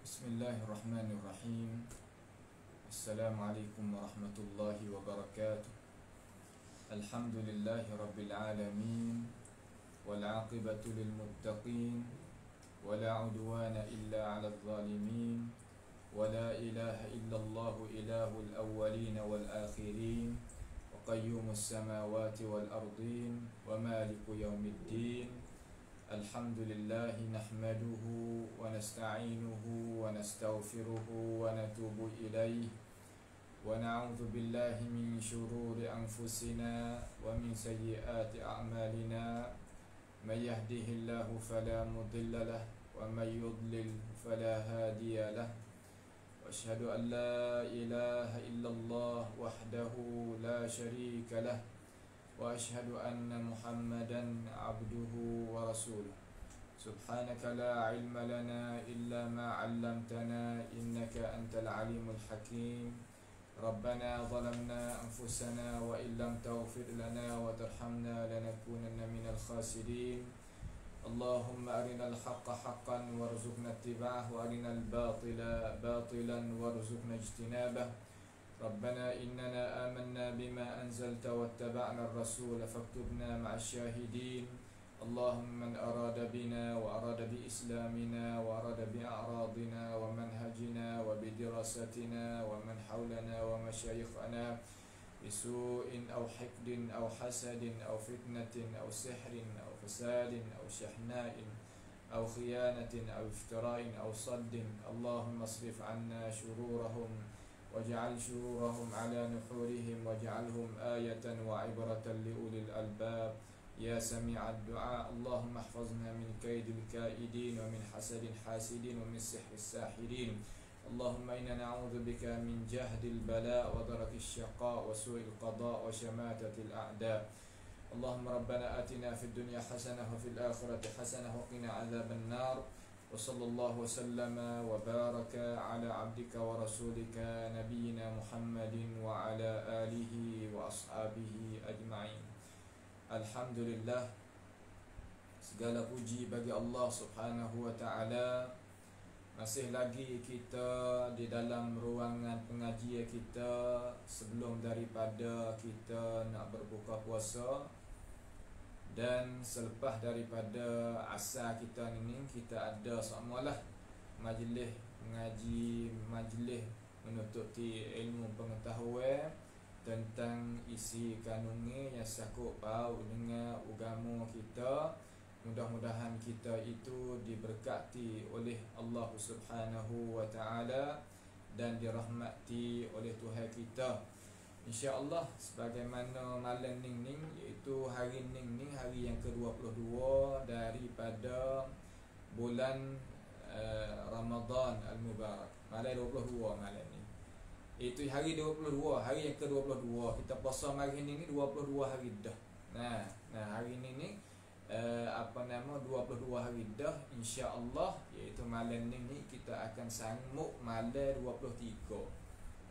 Bismillahirrahmanirrahim. Assalamualaikum warahmatullahi wabarakatuh. Alhamdulillahi rabbil alamin. Wal aqibatu lil muttaqin. Wala udwana illa 'alal zalimin. Wala ilaha illallah ilahul awwalin wal akhirin. Wa qayyumus samawati wal ardin. Wa maliku yaumiddin. Alhamdulillahi nahmaduhu wa nasta'inuhu wa nastaghfiruhu wa natubu ilayh wa na'udzu billahi min shururi anfusina wa min sayyiati a'malina may yahdihillahu fala mudilla lahu wa may yudlil fala hadiya lahu wa asyhadu an la ilaha illallah wahdahu la syarika lahu wa asyhadu anna Muhammadan abduhu wa rasuluh. Subhanaka la ilma lana illa ma 'allamtana innaka antal alimul hakim. Rabbana zalamna anfusana wa illam taghfir lana wa tarhamna lanakunanna minal khasirin. Allahumma arinal haqqa haqqan warzuqna ittiba'ah wa arinal batila batilan warzuqna ijtinabah. ربنا إننا آمنا بما أنزلت واتبعنا الرسول فاكتبنا مع الشاهدين. اللهم من أراد بنا وأراد بإسلامنا وأراد بأعراضنا ومنهجنا وبدراستنا ومن حولنا ومشايخنا بسوء أو حقد أو حسد أو فتنة أو سحر أو فساد أو شحناء أو خيانة أو افتراء أو صد اللهم اصرف عنا شرورهم واجعل شرورهم على نحورهم واجعلهم آية وعبرة لأولي الألباب يا سميع الدعاء. اللهم احفظنا من كيد الكائدين ومن حسد الحاسدين ومن سحر الساحرين. اللهم إنا نعوذ بك من جهد البلاء ودرك الشقاء وسوء القضاء وشماتة الأعداء. اللهم ربنا آتنا في الدنيا حسنة وفي الآخرة حسنة وقنا عذاب النار. وصلى الله وسلم وبارك على عبدك ورسولك نبينا محمد وعلى آله وأصحابه أجمعين. Alhamdulillah, segala puji bagi Allah Subhanahu wa ta'ala. Masih lagi kita di dalam ruangan pengajian kita sebelum daripada kita nak berbuka puasa. Dan selepas daripada asar kita ni, kita ada semualah majlis mengaji, majlis menutupi ilmu pengetahuan tentang isi kanungi yang sakut paut dengan agama kita. Mudah-mudahan kita itu diberkati oleh Allah Subhanahu wa ta'ala dan dirahmati oleh Tuhan kita. InsyaAllah sebagaimana malam ning iaitu hari ning hari yang ke-22 daripada bulan Ramadan Al-Mubarak. Malam 22 malam ni. Itu hari 22, hari yang ke-22. Kita puasa hari ni 22 hari dah. Nah hari ni 22 hari dah insya-Allah, iaitu malam ni kita akan sambut malam 23.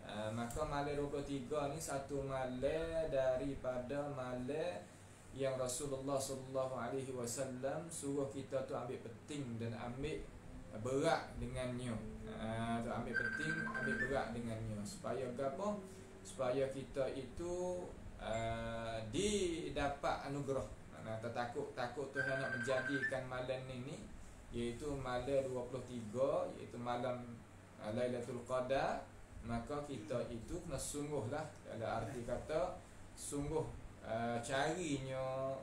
Maka malam 23 ni satu malam daripada malam yang Rasulullah sallallahu alaihi wasallam suruh kita tu ambil penting dan ambil berat dengannya. Tu ambil penting, ambil berat dengannya supaya apa? Supaya kita itu didapat anugerah. Takut Tuhan nak menjadikan malam ni iaitu malam 23, iaitu malam Lailatul Qadar. Maka kita itu kena sungguhlah, dalam arti kata sungguh carinya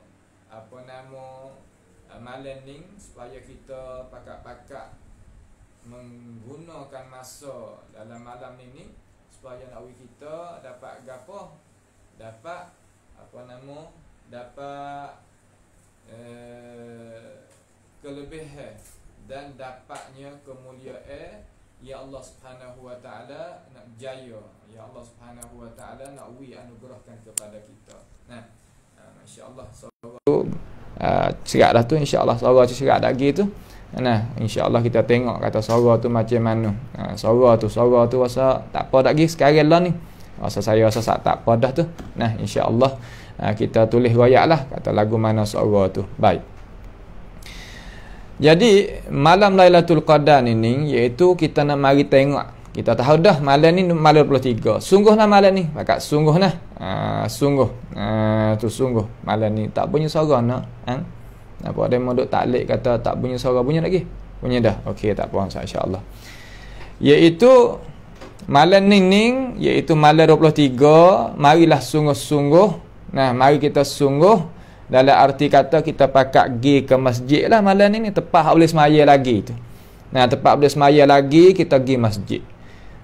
malam ni supaya kita pakat-pakat menggunakan masa dalam malam ini supaya nak kita dapat gapo, dapat dapat kelebihan dan dapatnya kemuliaan. Ya Allah Subhanahu wa ta'ala nak jaya. Ya Allah Subhanahu wa ta'ala nak anugerahkan kepada kita. Insya-Allah serak dah tu, insya-Allah suara tu serak dah gitu. Insya-Allah kita tengok kata suara tu macam mana. Suara tu rasa tak apa dak gi sekarang lah ni. Saya rasa tak apa dah tu. Insya-Allah kita tulis royak lah kata lagu mana suara tu. Baik. Jadi malam Lailatul Qadar ni iaitu kita nak mari tengok. Kita tahu dah malam ni malam 23. Sungguh lah malam ni. Pakat sungguh nah. Sungguh. Tu sungguh malam ni tak bunyi suara nak. Apa ada modok taklid kata tak bunyi suara, bunyi lagi. Bunyi dah. Okey, tak apa insya-Allah. Iaitu malam ni iaitu malam 23, marilah sungguh-sungguh. Nah, mari kita sungguh dalam arti kata kita pakat pergi ke masjid lah malam ni tepat boleh semaya lagi tu. Nah, tepat boleh semaya lagi kita pergi masjid.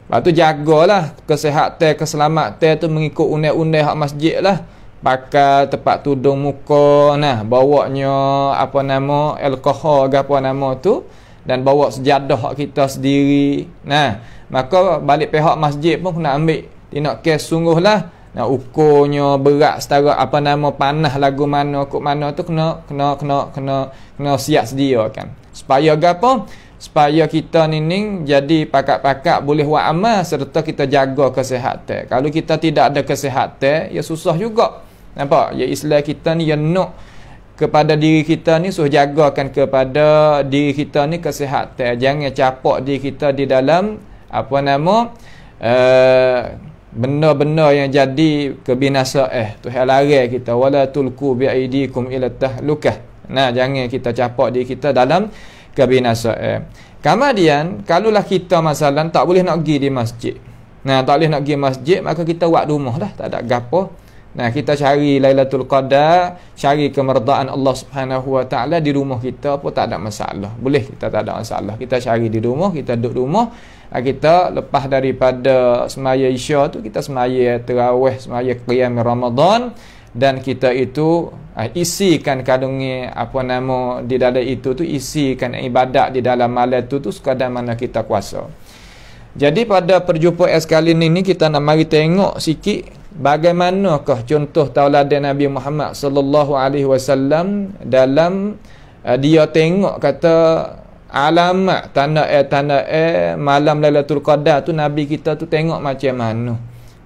Lepas tu jagalah kesihatan, keselamatan tu mengikut undang-undang hak masjid lah. Pakai tempat tudung muka, nah, bawanya apa nama alkohol ke apa nama tu, dan bawa sejadah hak kita sendiri. Nah, maka balik pihak masjid pun kena ambil tindak kes sungguhlah. Nah, ukurnya berat setara apa nama panah lagu mana kok mana tu kena siap sedia kan. Supaya gapo? Supaya kita ni jadi pakat-pakat boleh buat amal serta kita jaga kesihatan. Kalau kita tidak ada kesihatan, ya susah juga. Nampak? Ya Islam kita ni yang nak kepada diri kita ni suruh jagakan kepada diri kita ni kesihatan. Jangan capak diri kita di dalam apa nama benda-benda yang jadi kebinasaan. Tuhan larang kita wala tulqu bi aidikum ila tahlukah. Nah, jangan kita capak diri kita dalam kebinasaan. Kemudian kalaulah kita masalah tak boleh nak pergi di masjid. Nah, tak boleh nak pergi masjid, maka kita buat rumah lah, tak ada gapo. Nah, kita cari Lailatul Qadar, cari kemerdaan Allah Subhanahu Wa Taala di rumah kita pun tak ada masalah. Boleh, kita tak ada masalah. Kita cari di rumah, kita duduk rumah. Kita lepas daripada semaya Isya tu kita semaya tarawih, semaya qiyam Ramadan, dan kita itu isikan kandungnya apa nama di dalam itu tu, isikan ibadat di dalam malam tu sekadar mana kita kuasa. Jadi pada perjumpaan sekali ini kita nak mari tengok sikit bagaimanakah contoh tauladan Nabi Muhammad sallallahu alaihi wasallam dalam dia tengok kata alamat tanda malam Lailatul Qadar tu Nabi kita tu tengok macam mana.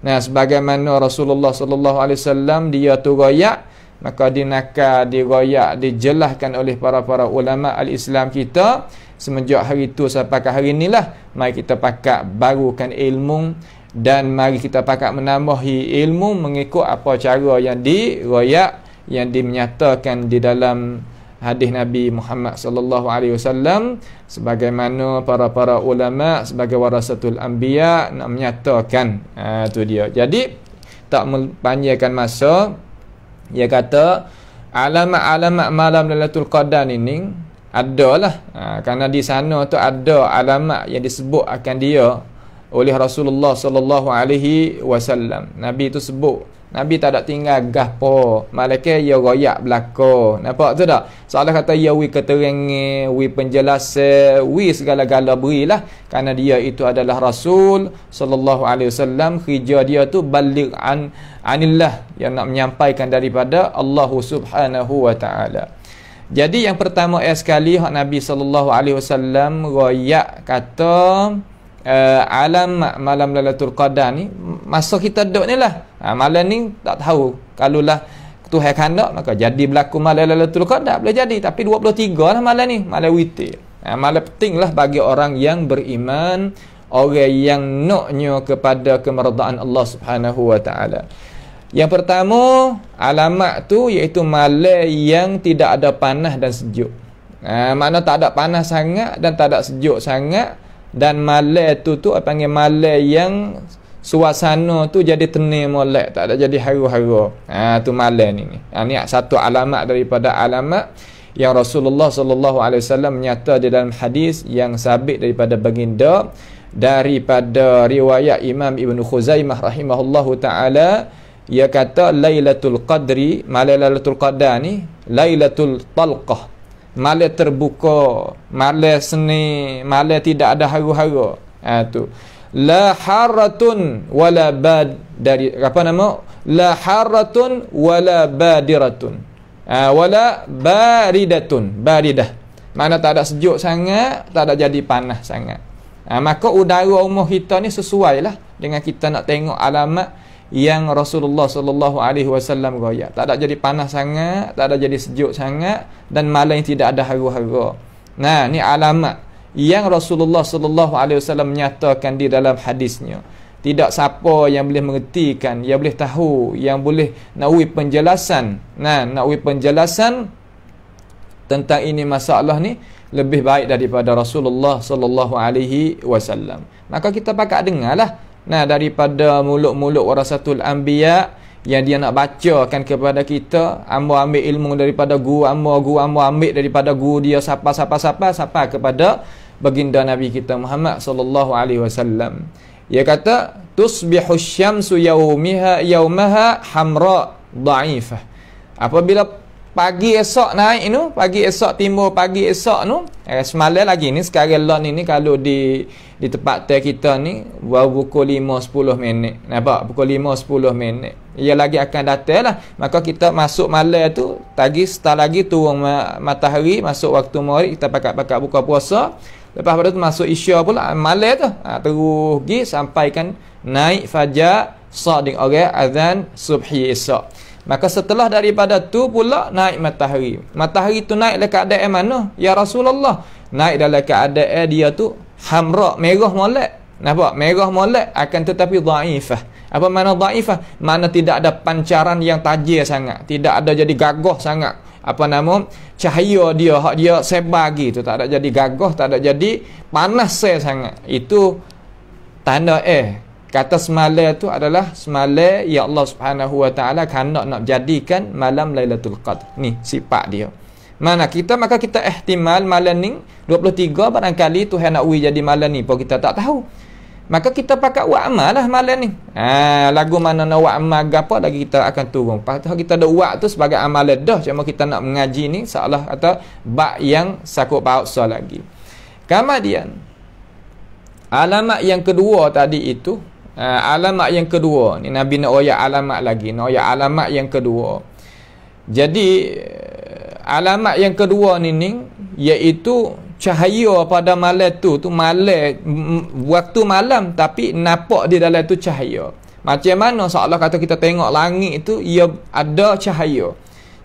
Nah, sebagaimana Rasulullah sallallahu alaihi wasallam dia tu royak, maka diroyak dijelaskan oleh para ulama al-Islam kita semenjak hari tu sampai ke hari inilah. Mari kita pakat barukan ilmu dan mari kita pakat menambahi ilmu mengikut apa cara yang diroyak, yang dimenyatakan di dalam hadis Nabi Muhammad sallallahu alaihi wasallam, sebagaimana para ulama sebagai warasatul anbiya nak menyatakan. Tu dia. Jadi tak mempanjangkan masa, dia kata alamat-alamat malam Lailatul Qadar ini adalah kerana di sana tu ada alamat yang disebut akan dia oleh Rasulullah sallallahu alaihi wasallam. Nabi tu sebut, Nabi tak ada tinggal gapo, malaikat ya royak belaka. Nampak tu tak? Soalan kata ya wi keterangan, wi penjelasan, wi segala-gala berilah kerana dia itu adalah Rasul sallallahu alaihi wasallam. Kerja dia tu baligh anillah, yang nak menyampaikan daripada Allah Subhanahu wa taala. Jadi yang pertama sekali hak Nabi sallallahu alaihi wasallam royak kata alamat malam Lailatul Qadar ni masa kita duduk ni lah. Malam ni tak tahu, kalaulah Tuhan kandak maka jadi berlaku malam Lailatul Qadar boleh jadi, tapi 23 lah malam ni, malam witir. Malam penting lah bagi orang yang beriman, orang yang naknya kepada kemerdaan Allah Subhanahu wa taala. Yang pertama alamat tu iaitu malam yang tidak ada panas dan sejuk. Makna tak ada panas sangat dan tak ada sejuk sangat, dan malam tu panggil malam yang suasana tu jadi tenang molek, tak ada jadi haru-haru. Tu malam ni. Ni satu alamat daripada alamat yang Rasulullah sallallahu alaihi wasallam menyata di dalam hadis yang sabit daripada baginda daripada riwayat Imam Ibn Khuzaimah rahimahullahu taala. Ia kata Lailatul Qadri, malam Lailatul Qadar ni Lailatul Talqah, malam terbuka, malam seni, malam tidak ada haru-haru. Tu la haratun wala bad dari apa nama, la haratun wala badiratun wala baridah, mana tak ada sejuk sangat, tak ada jadi panas sangat. Maka udara rumah kita ni sesuai lah dengan kita nak tengok alamat yang Rasulullah sallallahu alaihi wasallam royak. Tak ada jadi panas sangat, tak ada jadi sejuk sangat, dan malam tidak ada haru-haru. Nah, ni alamat yang Rasulullah sallallahu alaihi wasallam menyatakan di dalam hadisnya. Tidak siapa yang boleh mengertikan, yang boleh tahu, yang boleh nak uji penjelasan. Nah, nak uji penjelasan tentang ini masalah ni lebih baik daripada Rasulullah sallallahu alaihi wasallam. Maka kita pakak dengarlah daripada mulut-mulut warasatul anbiya yang dia nak bacakan kepada kita. Amba ambil ilmu daripada guru amba ambil daripada guru dia siapa kepada baginda Nabi kita Muhammad sallallahu alaihi wasallam. Dia kata tusbihu syamsu yaumaha hamra dhaifah. Apabila pagi esok naik tu, pagi esok timbul pagi esok tu, semalam lagi ni sekarang lah ni kalau di tempat teh kita ni baru pukul 5-10 minit. Nampak? Pukul 5-10 minit. Ia lagi akan datang lah. Maka kita masuk malam tu, start lagi turun matahari, masuk waktu maghrib, kita pakat buka puasa. Lepas pada tu masuk isya pula malam tu. Terus pergi sampaikan naik fajar, sadiq orang azan subhi esok. Maka setelah daripada tu pula naik matahari. Matahari tu naik dalam keadaan mana? Ya Rasulullah. Naik dalam keadaan dia tu hamra, merah molek. Nampak? Merah molek akan tetapi dhaifah. Apa makna dhaifah? Makna tidak ada pancaran yang tajam sangat. Tidak ada jadi gagah sangat. Cahaya dia, hak dia sebar gitu. Tak ada jadi gagah, tak ada jadi panas sangat. Itu tanda kata semalam tu adalah semalam ya Allah Subhanahu wa taala nak jadikan malam Lailatul Qadr. Ni sifat dia. Maka kita ihtimal malam ni 23 barangkali Tuhan nak uji jadi malam ni pun kita tak tahu. Maka kita pakai buat amal lah malam ni. Lagu mana nak buat amal apa lagi kita akan turun. Patut kita ada buat tu sebagai amal dah. Cuma kita nak mengaji ni seolah kata bab yang sakut paut lagi. Kemudian alamat yang kedua tadi itu, alamat yang kedua ni Nabi nak royak alamat lagi, nak royak alamat yang kedua. Jadi alamat yang kedua ni iaitu cahaya pada malam tu malam waktu malam tapi nampak di dalam tu cahaya. Macam mana seolah kata kita tengok langit itu ia ada cahaya.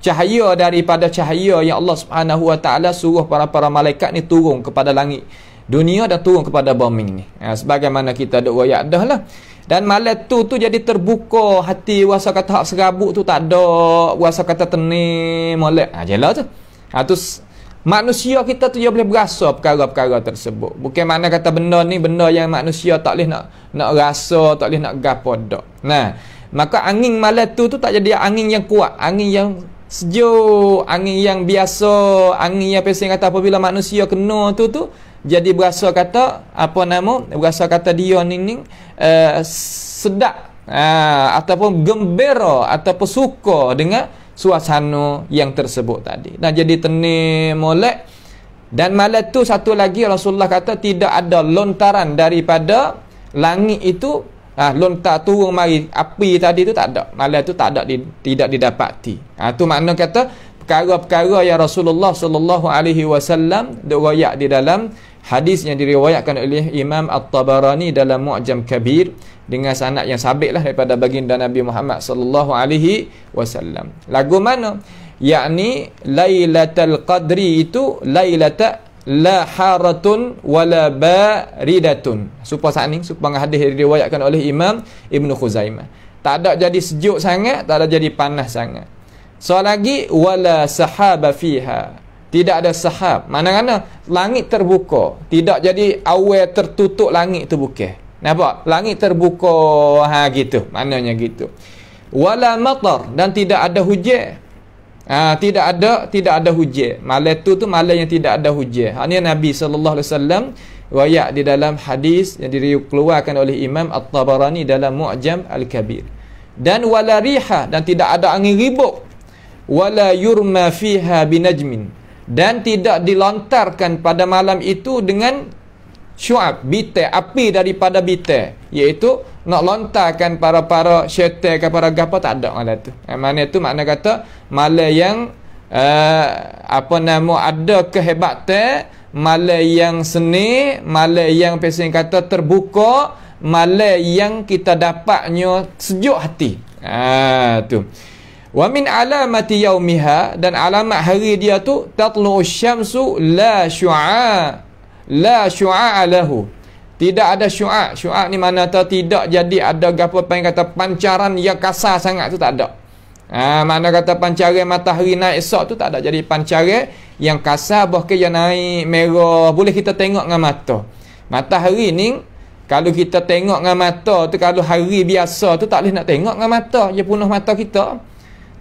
Cahaya daripada cahaya yang Allah Subhanahu wa taala suruh para malaikat ni turun kepada langit dunia dan turun kepada bumi ni. Sebagaimana kita ada royak dah lah. Dan malam tu jadi terbuka hati, rasa kata hak serabut tu tak ada, rasa kata tenang molek. Jelas tu. Tu manusia kita tu dia boleh berasa perkara-perkara tersebut. Bukan mana kata benda ni benda yang manusia tak boleh nak rasa, tak boleh nak gapo dak. Maka angin malam tu tak jadi angin yang kuat, angin yang sejuk, angin yang biasa, angin yang pesing kata apabila manusia kena tu jadi berasa kata berasa kata dia ni sedap ataupun gembira ataupun suka dengan suasana yang tersebut tadi. Jadi tenang molek. Dan malam tu satu lagi Rasulullah kata tidak ada lontaran daripada langit itu, lontar turun mari api tadi tu tak ada. Malam tu tak ada, tidak didapati. Tu makna kata perkara-perkara yang Rasulullah sallallahu alaihi wasallam diriwayat di dalam hadis yang diriwayatkan oleh Imam At-Tabarani dalam Mu'jam Kabir dengan sanad yang sabit lah daripada baginda Nabi Muhammad sallallahu alaihi wasallam. Lagu mana? Yakni Lailatul Qadri itu lailata la haratun wala baridatun. Supaya hadis diriwayatkan oleh Imam Ibnu Khuzaimah. Tak ada jadi sejuk sangat, tak ada jadi panas sangat. So lagi wala sahaba fiha. Tidak ada sahab. Mana-mana langit terbuka. Tidak jadi awal tertutup langit tu bukan. Nampak? Langit terbuka gitu. Maknanya gitu. Wala matar, dan tidak ada hujan. Tidak ada hujan. Malam tu malam yang tidak ada hujan. Ini Nabi sallallahu alaihi wasallam riwayat di dalam hadis yang dikeluarkan oleh Imam At-Tabarani dalam Mu'jam Al-Kabir. Dan wala riha, dan tidak ada angin ribut. Wala yurma fiha binajmin, dan tidak dilontarkan pada malam itu dengan syu'ab, bitai, api daripada bitai, iaitu nak lontarkan para syaitan ke para gapa, tak ada malam tu. Mana tu makna kata malam yang ada kehebatan, malam yang seni, malam yang pesing kata terbuka, malam yang kita dapatnya sejuk hati. Tu Wa min alamati yaumiha, dan alamat hari dia tu tatlu'u syamsu la syu'a lahu. Tidak ada syu'a. Syu'a ni mana tu tidak jadi ada gapo yang kata pancaran yang kasar sangat tu, tak ada. Mana kata pancaran matahari naik esok tu tak ada. Jadi pancaran yang kasar bahkan yang naik merah boleh kita tengok dengan mata. Matahari ni kalau kita tengok dengan mata tu, kalau hari biasa tu tak boleh nak tengok dengan mata, dia penuh mata kita.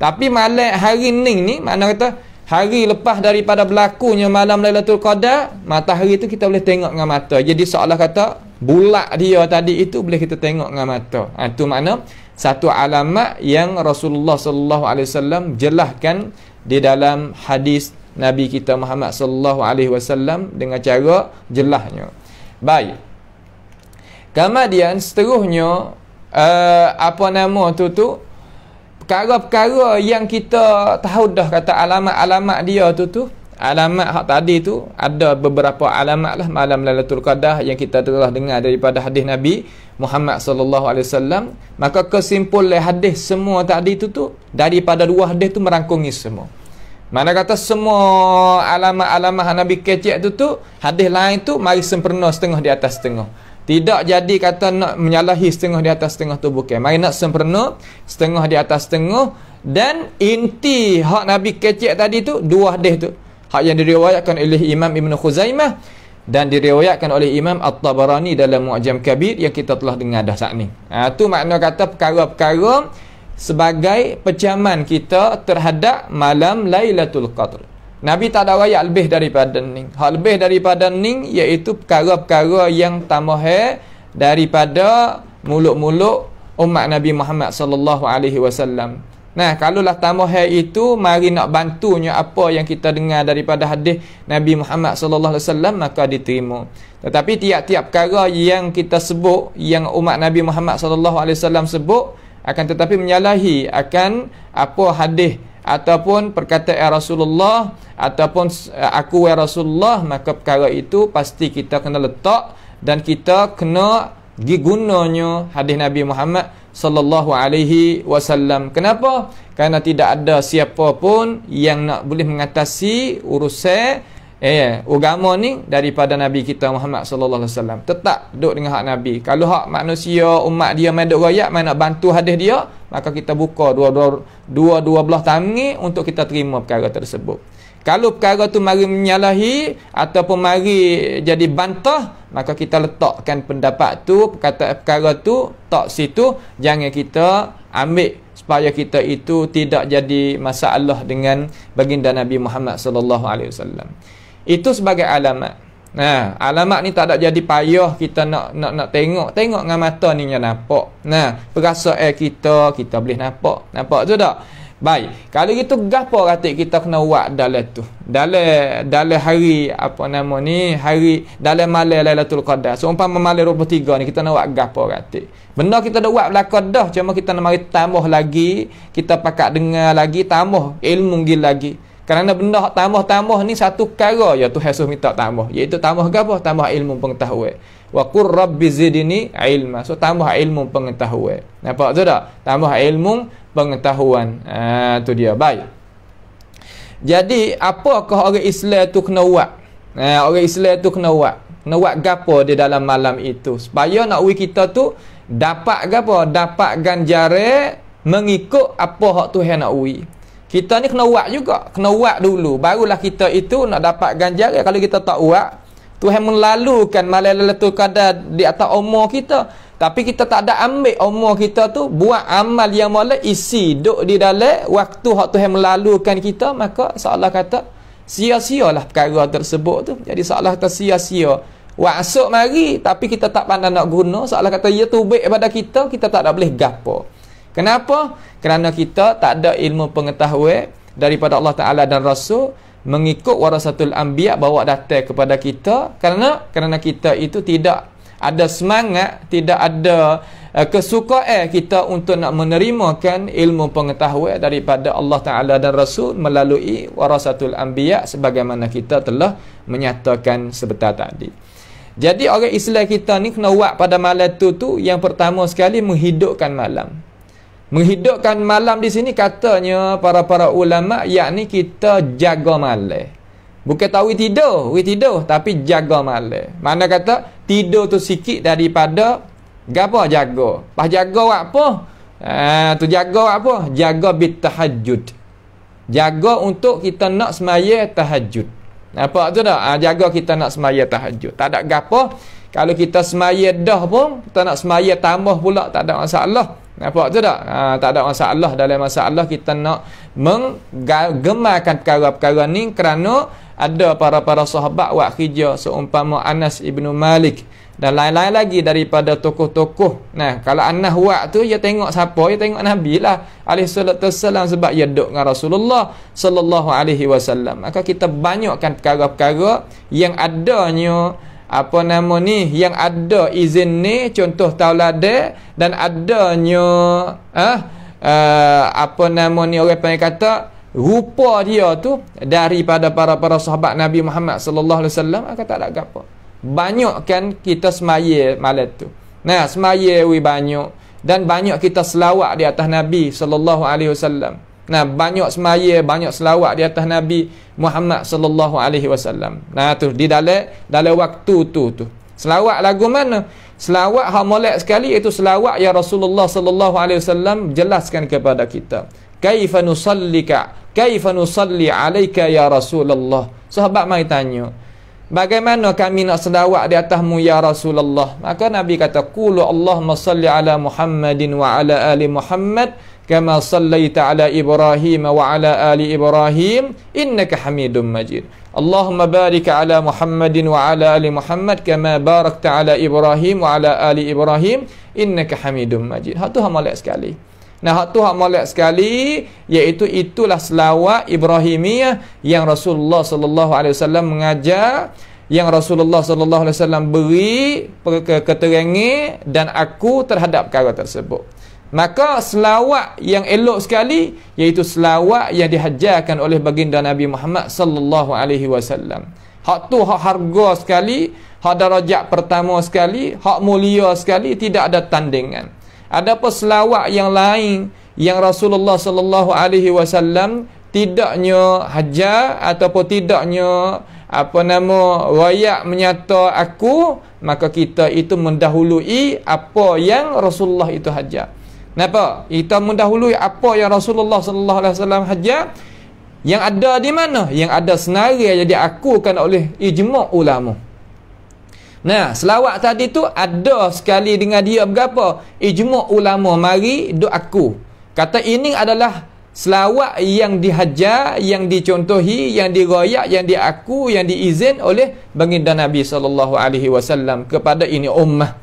Tapi malam hari ni mana kata hari lepas daripada berlakunya malam Lailatul Qadar, matahari tu kita boleh tengok dengan mata. Jadi seolah kata bulat dia tadi itu boleh kita tengok dengan mata. Itu makna satu alamat yang Rasulullah sallallahu alaihi wasallam jelaskan di dalam hadis Nabi kita Muhammad sallallahu alaihi wasallam dengan cara jelasnya. Baik. Kemudian seterusnya apa nama tu perkara-perkara yang kita tahu dah kata alamat-alamat dia tu alamat hak tadi tu ada beberapa alamat lah malam Lailatul Qadar yang kita telah dengar daripada hadis Nabi Muhammad sallallahu alaihi wasallam. Maka kesimpulan hadis semua tadi tu daripada dua hadis tu merangkungi semua. Mana kata semua alamat-alamat Nabi kecek tu hadis lain tu mari sempurna setengah di atas setengah. Tidak jadi kata nak menyalahi setengah di atas setengah tu, bukan. Mari nak sempurna setengah di atas setengah. Dan inti hak Nabi kecek tadi tu dua hadis tu. Hak yang diriwayatkan oleh Imam Ibn Khuzaimah dan diriwayatkan oleh Imam At-Tabarani dalam Mu'jam Kabir yang kita telah dengar dah saat ni. Tu makna kata perkara-perkara sebagai pecaman kita terhadap malam Lailatul Qadar. Nabi tak ada rakyat lebih daripada ni. Hal lebih daripada ni iaitu perkara-perkara yang tamah daripada mulut-mulut umat Nabi Muhammad sallallahu alaihi wasallam. Nah, kalaulah tamah itu mari nak bantunya apa yang kita dengar daripada hadis Nabi Muhammad sallallahu alaihi wasallam maka diterima. Tetapi tiap-tiap perkara yang kita sebut yang umat Nabi Muhammad sallallahu alaihi wasallam sebut akan tetapi menyalahi akan apa hadis ataupun perkataan Rasulullah ataupun aku ya Rasulullah, maka perkara itu pasti kita kena letak dan kita kena gunanya hadis Nabi Muhammad sallallahu alaihi wasallam. Kenapa? Kerana tidak ada siapa pun yang nak boleh mengatasi urusan agama ni daripada Nabi kita Muhammad sallallahu alaihi wasallam. Tetap duduk dengan hak Nabi. Kalau hak manusia umat dia main duk royak, main nak bantu hadis dia, maka kita buka dua belah tangan untuk kita terima perkara tersebut. Kalau perkara tu mari menyalahi ataupun mari jadi bantah, maka kita letakkan pendapat tu, perkara tu tak situ, jangan kita ambil supaya kita itu tidak jadi masalah dengan baginda Nabi Muhammad sallallahu alaihi wasallam. Itu sebagai alamat. Nah, alamat ni tak ada jadi payah kita nak tengok dengan mata ni yang nampak. Nah, perasaan kita boleh nampak. Nampak tu tak? Baik, kalau gitu gapo kata kita kena buat dalam tu. Dalam hari apa nama ni, hari dalam malam Lailatul Qadar. Seumpama malam 23 ni kita nak buat gapo kata. Benda kita dah buat belakang dah, cuma kita nak mari tambah lagi, kita pakat dengar lagi, tambah ilmu lagi. Kerana benda tambah-tambah ni satu perkara ya Tuhan suruh minta tambah, iaitu tambah gapo? Tambah ilmu pengetahuan. Wa qur rabbi zidni ilma. So tambah ilmu pengetahuan. Nampak tu tak? Tambah ilmu pengetahuan. Tu dia. Baik. Jadi apakah orang Islam tu kena buat? Orang Islam tu kena buat. Kena buat gapo di dalam malam itu supaya nak kita tu dapat gapo? Dapat ganjaran mengikut apa hak Tuhan nak kita ni kena buat juga. Kena buat dulu. Barulah kita itu nak dapat ganjaran. Kalau kita tak buat, Tuhan melalukan malam Lailatul Qadar di atas umur kita. Tapi kita tak ada ambil umur kita tu, buat amal yang boleh isi duk di dalam waktu hak Tuhan melalukan kita, maka seolah kata sia-sialah perkara tersebut tu. Jadi seolah kata sia-sia. Wasuk mari tapi kita tak pandai nak guna, seolah kata ia tu baik pada kita tak ada boleh gapo. Kenapa? Kerana kita tak ada ilmu pengetahuan daripada Allah Ta'ala dan Rasul mengikut warasatul anbiya bawa datang kepada kita. Kerana kita itu tidak ada semangat, tidak ada kesukaan kita untuk nak menerimakan ilmu pengetahuan daripada Allah Ta'ala dan Rasul melalui warasatul anbiya sebagaimana kita telah menyatakan sebentar tadi. Jadi orang Islam kita ni kena buat pada malam tu yang pertama sekali menghidupkan malam. Menghidupkan malam di sini katanya para ulama, yakni kita jaga malam. Bukan tahu tidur, tapi jaga malam. Mana kata tidur tu sikit daripada gapo jaga. Pas jaga apa? Tu jaga apa? Jaga bitahajud. Jaga untuk kita nak semaya tahajud. Nampak tu tak? Jaga kita nak semaya tahajud. Tak ada gapo. Kalau kita semaya dah pun, kita nak semaya tambah pula, tak ada masalah. Nampak tu tak? Tak ada masalah. Dalam masalah kita nak menggemarkan perkara-perkara ni kerana ada para sahabat buat kerja seumpama Anas ibnu Malik dan lain-lain lagi daripada tokoh-tokoh. Nah, kalau Anas buat tu, dia tengok siapa? Dia tengok Nabi lah alaihi salatu wassalam, sebab dia duduk dengan Rasulullah sallallahu alaihi wasallam. Maka kita banyakkan perkara-perkara yang adanya yang ada izin ni, contoh tauladan, dan adanya orang panggil kata rupa dia tu daripada para sahabat Nabi Muhammad sallallahu alaihi wasallam, akan tak ada apa. Banyakkan kita semaya malam tu. Nah, semaya banyak, dan banyak kita selawat di atas Nabi sallallahu alaihi wasallam. Nah, banyak semaya, banyak selawat di atas Nabi Muhammad sallallahu alaihi wasallam. Nah, tu di dalam waktu tu. Selawat lagu mana? Selawat hak molek sekali, iaitu selawat ya Rasulullah sallallahu alaihi wasallam jelaskan kepada kita. Kaifa nusalli alaika ya Rasulullah. Sahabat mai tanya, bagaimana kami nak selawat di atasmu ya Rasulullah? Maka Nabi kata, qulu Allahumma salli ala Muhammadin wa ala ali Muhammad kama sallaita ala Ibrahim wa ala ali Ibrahim innaka Hamidum Majid. Allahumma barik ala Muhammadin wa ala ali Muhammad kama barakta ala Ibrahim wa ala ali Ibrahim innaka Hamidum Majid. Hak tu hak molek sekali. Nah, hak tu hak molek sekali, iaitu itulah selawat Ibrahimiyah yang Rasulullah sallallahu alaihi wasallam mengajar, yang Rasulullah sallallahu alaihi wasallam beri keterangan dan aku terhadap perkara tersebut. Maka selawat yang elok sekali iaitu selawat yang dihajarkan oleh baginda Nabi Muhammad sallallahu alaihi wasallam. Hak tu hak harga sekali, hak darajat pertama sekali, hak mulia sekali, tidak ada tandingan. Adapun selawat yang lain yang Rasulullah sallallahu alaihi wasallam tidaknya hajar ataupun tidaknya royak menyata aku, maka kita itu mendahului apa yang Rasulullah itu hajar. Kenapa? Kita mendahului apa yang Rasulullah sallallahu alaihi wasallam hajar, yang ada di mana? Yang ada senarai yang diakukan oleh ijma' ulama. Nah, selawat tadi tu ada sekali dengan dia berapa? Ijma' ulama mari duk aku. Kata ini adalah selawat yang dihajar, yang dicontohi, yang diroyak, yang diaku, yang diizin oleh baginda Nabi sallallahu alaihi wasallam kepada ini ummah.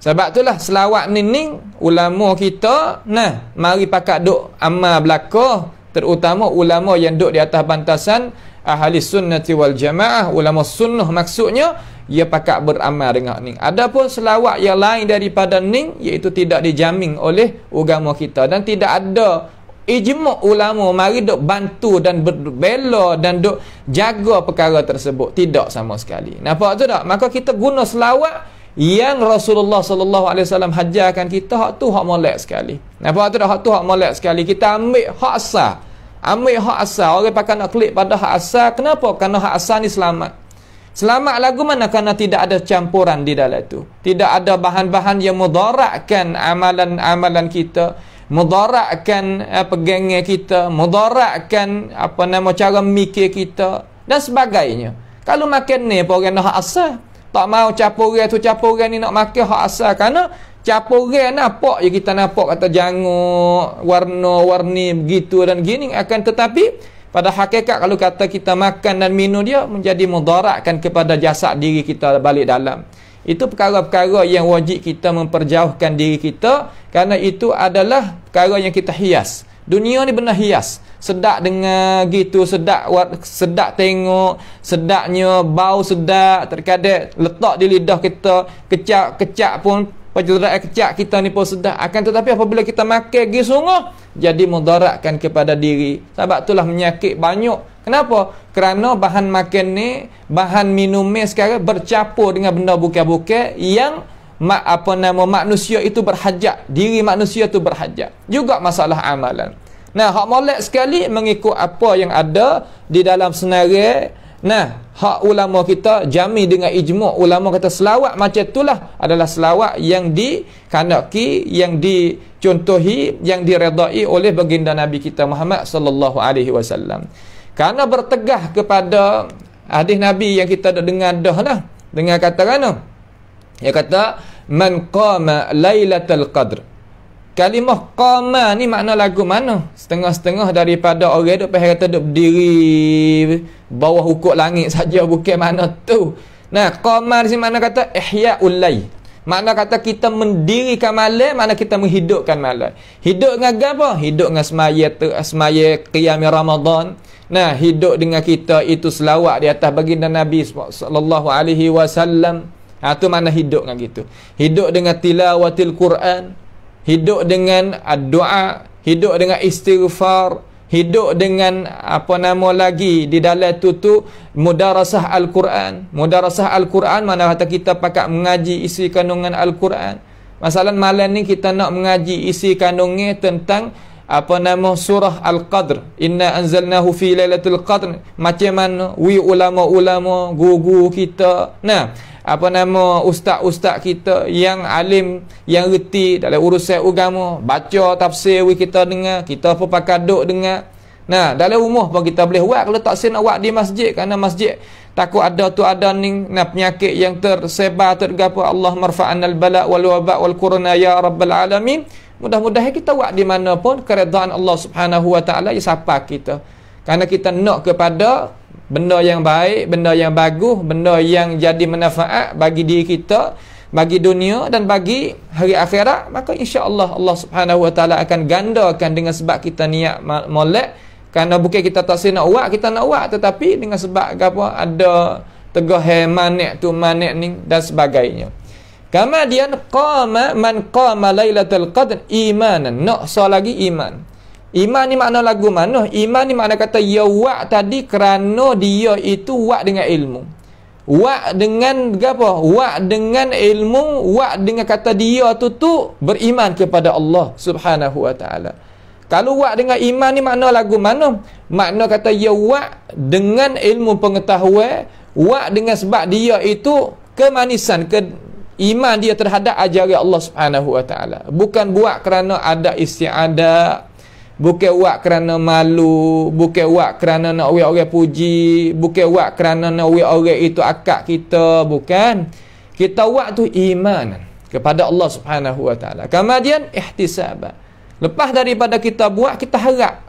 Sebab itulah selawat ni ulama kita mari pakat duk amal belaka, terutama ulama yang duk di atas bantasan ahli sunnati wal jamaah, ulama sunnah maksudnya, ia pakat beramal dengan ni. Adapun selawat yang lain daripada ni, iaitu tidak dijamin oleh agama kita dan tidak ada ijma' ulama mari duk bantu dan berbela dan duk jaga perkara tersebut, tidak sama sekali. Nampak tu tak? Maka kita guna selawat yang Rasulullah sallallahu alaihi wasallam hajarkan kita, hak tu hak molek sekali. Nampak tu dah, hak tu hak molek sekali. Kita ambil hak asal. Ambil hak asal. Orang pakai nak klik pada hak asal. Kenapa? Kerana hak asal ni selamat. Selamat lagu mana? Kerana tidak ada campuran di dalam tu. Tidak ada bahan-bahan yang mudaratkan amalan-amalan kita, mudaratkan pegangan kita, mudaratkan cara mikir kita dan sebagainya. Kalau makan ni orang nak hak asal, tak mau capuran ni nak makan hak asal, kerana capuran nampak je kita nampak kata janguk, warna-warni begitu dan gini, akan tetapi pada hakikat kalau kata kita makan dan minum dia menjadi mudaratkan kepada jasad diri kita balik dalam. Itu perkara-perkara yang wajib kita memperjauhkan diri kita, kerana itu adalah perkara yang kita hias. Dunia ni benar hias. Sedap dengar gitu, sedap tengok, sedapnya bau sedap, terkadang letak di lidah kita, kecak pun, penjerat kecak kita ni pun sedap. Akan tetapi apabila kita makan gi sungguh, jadi mudaratkan kepada diri. Sebab itulah menyakit banyak. Kenapa? Kerana bahan makan ni, bahan minum ni sekarang bercampur dengan benda bukan-bukan yang manusia itu berhajat, diri manusia itu berhajat. Juga masalah amalan. Nah, hak molek sekali mengikut apa yang ada di dalam senarai. Nah, hak ulama kita jami dengan ijma' ulama kata selawat macam itulah adalah selawat yang dikandaki, yang dicontohi, yang diredai oleh baginda Nabi kita Muhammad sallallahu alaihi wasallam. Karena bertegah kepada hadis Nabi yang kita dah dengar dah lah, dengan kata mana? Dia kata man qama lailatul qadr. Kalimah qama ni makna lagu mana? Setengah-setengah daripada orang duk pasal kata duk berdiri bawah ukuk langit saja, bukan mana tu. Nah, qama di sini makna kata ihya'ul lail. Makna kata kita mendirikan malam, makna kita menghidupkan malam. Hidup dengan apa? Hidup dengan semaya qiyam Ramadan. Nah, hidup dengan kita itu selawat di atas baginda Nabi sallallahu alaihi wasallam. Ha, tu makna hidup dengan gitu. Hidup dengan tilawatil Quran, hidup dengan doa, hidup dengan istighfar, hidup dengan lagi di dalam tu mudarasah Al-Quran. Mudarasah Al-Quran mana kata kita pakat mengaji isi kandungan Al-Quran. Masalah malam ni kita nak mengaji isi kandungnya tentang surah Al-Qadr. Inna anzalnahu fi lailatul qadr. Macam mana ulama-ulama, guru kita, ustaz-ustaz kita yang alim, yang reti dalam urusan agama, baca tafsir kita dengar, kita pun pakai duk dengar. Nah, dalam rumah pun kita boleh buat. Kalau tak nak buat di masjid, kerana masjid takut ada penyakit yang tersebar, tergapo. Allah marfa'annal bala wal waba wal corona ya rabbal alamin. Mudah-mudahan kita buat di mana pun keredaan Allah Subhanahu wa taala ya siapa kita. Karena kita nak kepada benda yang baik, benda yang bagus, benda yang jadi manfaat bagi diri kita, bagi dunia dan bagi hari akhirat, maka insya-Allah Allah Subhanahu wa taala akan gandakan dengan sebab kita niat molek. Kerana bukan kita tak nak buat, kita nak buat, tetapi dengan sebab apa ada tegah manik tu manik ni dan sebagainya. Kemudian man qama lailatul qadr imanan. Nak lagi iman. Iman ni makna lagu mana? Iman ni makna kata ya wak tadi kerana dia itu wak dengan ilmu. Wak dengan apa? Wak dengan ilmu, wak dengan kata dia tu beriman kepada Allah Subhanahu wa taala. Kalau wak dengan iman ni makna lagu mana? Makna kata ya wak dengan ilmu pengetahuan, wak dengan sebab dia itu kemanisan, iman dia terhadap ajaran Allah Subhanahu wa taala. Bukan buat kerana ada istiadat, bukan buat kerana malu, bukan buat kerana nak orang puji, bukan buat kerana nak orang itu akak kita, bukan. Kita buat tu iman kepada Allah Subhanahu wa taala. Kemudian ihtisab. Lepas daripada kita buat, kita harap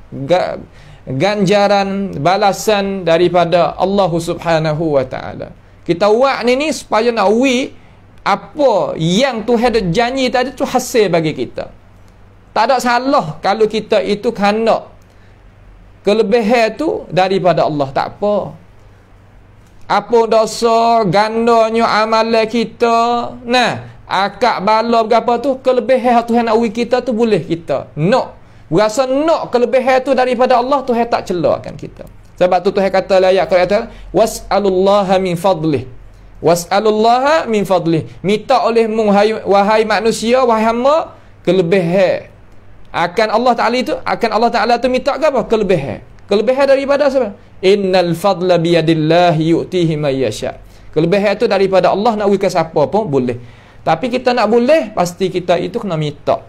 ganjaran balasan daripada Allah Subhanahu wa taala. Kita buat ni supaya nak apa yang Tuhan ada janji tadi tu hasil bagi kita. Tak ada salah kalau kita itu kena kelebihan tu daripada Allah, tak apa. Apa dosa gandanya amalan kita, akak bala berapa tu kelebihan Tuhan nak kita tu boleh kita nak. Berasa nak kelebihan tu daripada Allah, Tuhan tak celakkan kita. Sebab tu Tuhan kata dalam ayat Quran, was'alullaha min fadlih. Was'alullaha min fadlih. Minta olehmu wahai manusia, wahai hamba, kelebihan. Akan Allah Ta'ala tu minta ke apa? Kelebihan. Kelebihan daripada siapa? Innal fadla biyadillahi yu'tihi man yasha. Kelebihan tu daripada Allah, nak bagi ke siapa pun boleh. Tapi kita nak boleh, pasti kita itu kena minta.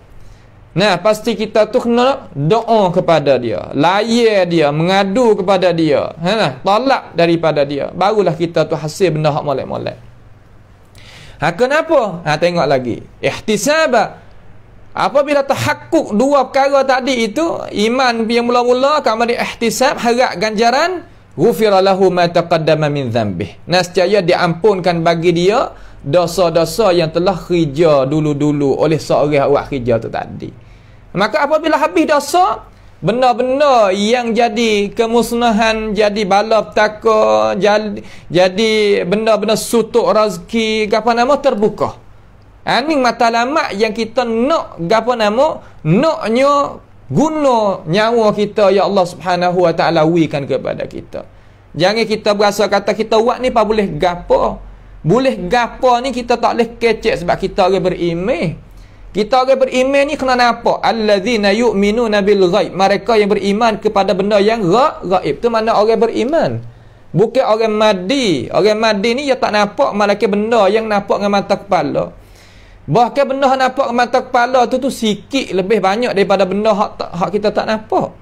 Pasti kita tu kena doa kepada dia, layar dia, mengadu kepada dia, tolak daripada dia, barulah kita tu hasil benda hak molek-molek. Kenapa? Tengok lagi ihtisab. Apabila tahakkuk dua perkara tadi itu, iman yang mula-mula, kemudian ihtisab, harap ganjaran, ghufira lahu ma taqaddama min dhanbih. Nescaya diampunkan bagi dia dosa-dosa yang telah khija dulu-dulu oleh seorang awak khija tu tadi. Maka apabila habis dosa, benda-benda yang jadi kemusnahan, jadi bala petaka, jadi benda-benda sutuk rezeki, terbuka. Ini matlamat yang kita nak naknya guna nyawa kita ya Allah Subhanahu wa taala wikan kepada kita. Jangan kita berasa kata kita buat ni apa boleh gapo. Boleh gapo ni kita tak boleh kecek sebab kita orang beriman. Kita orang beriman ni kena nampak allazina yu'minuna bil ghaib. Mereka yang beriman kepada benda yang ghaib. Tu mana orang beriman. Bukan orang madi. Orang madi ni dia tak nampak malaikat benda yang nampak dengan mata kepala. Bahkan benda yang nampak dengan mata kepala tu sikit lebih banyak daripada benda hak kita tak nampak.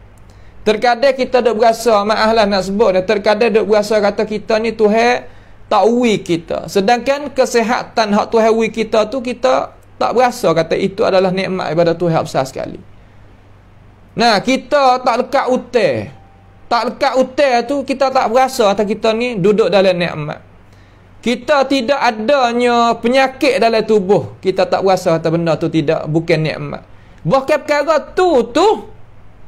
Terkadang kita duk berasa, maaflah nak sebut, terkadang duk berasa kata kita ni Tuhan tak uwi kita. Sedangkan kesihatan hak Tuhan uwi kita tu kita tak berasa kata itu adalah nikmat daripada Tuhan besar sekali. Nah, kita tak lekat utai. Tak lekat utai tu kita tak berasa kata kita ni duduk dalam nikmat. Kita tidak adanya penyakit dalam tubuh, kita tak berasa kata benda tu bukan nikmat. Bahkan perkara tu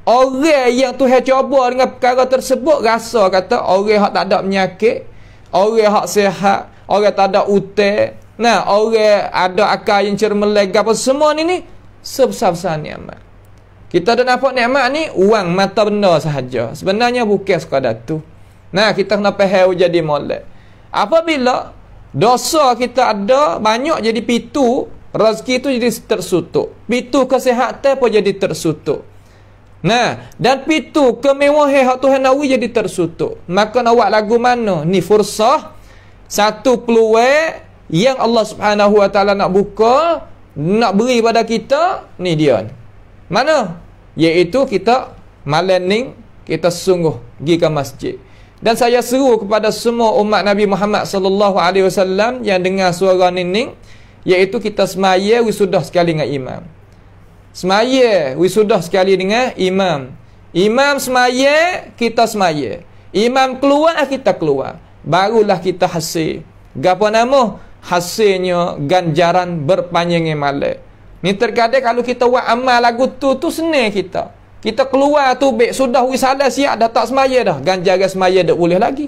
orang yang Tuhan cuba dengan perkara tersebut rasa kata orang hak tak ada penyakit, orang hak sihat, orang tak ada utai, orang ada akal yang cermeleg apa semua ni sebesar-besar nikmat. Kita dah nampak nikmat ni wang mata benda sahaja. Sebenarnya bukan sekadar tu. Kita kena faham jadi molek. Apabila dosa kita ada banyak jadi pitu, rezeki tu jadi tersutuk. Pitu kesihatan pun jadi tersutuk. Dan pitu kemewahan hak Tuhan nawi jadi tersutuk. Maka nak buat lagu mana? Ni fursah, satu peluang yang Allah Subhanahu Wa Taala nak buka, nak beri pada kita, ni dia. Mana? Iaitu kita malam ni kita sungguh pergi ke masjid. Dan saya seru kepada semua umat Nabi Muhammad sallallahu alaihi wasallam yang dengar suara nining, iaitu kita semaya wisudah sekali dengan imam. Semaya wisudah sekali dengan imam. Imam semaya, kita semaya. Imam keluar, kita keluar. Barulah kita hasil. Gapo nama? Hasilnya ganjaran berpanjangnya malak. Ni terkadang kalau kita buat amal lagu tu senang kita. Kita keluar tu baik sudah wisalah siap dah tak semaya dah. Ganjaran semaya tak boleh lagi.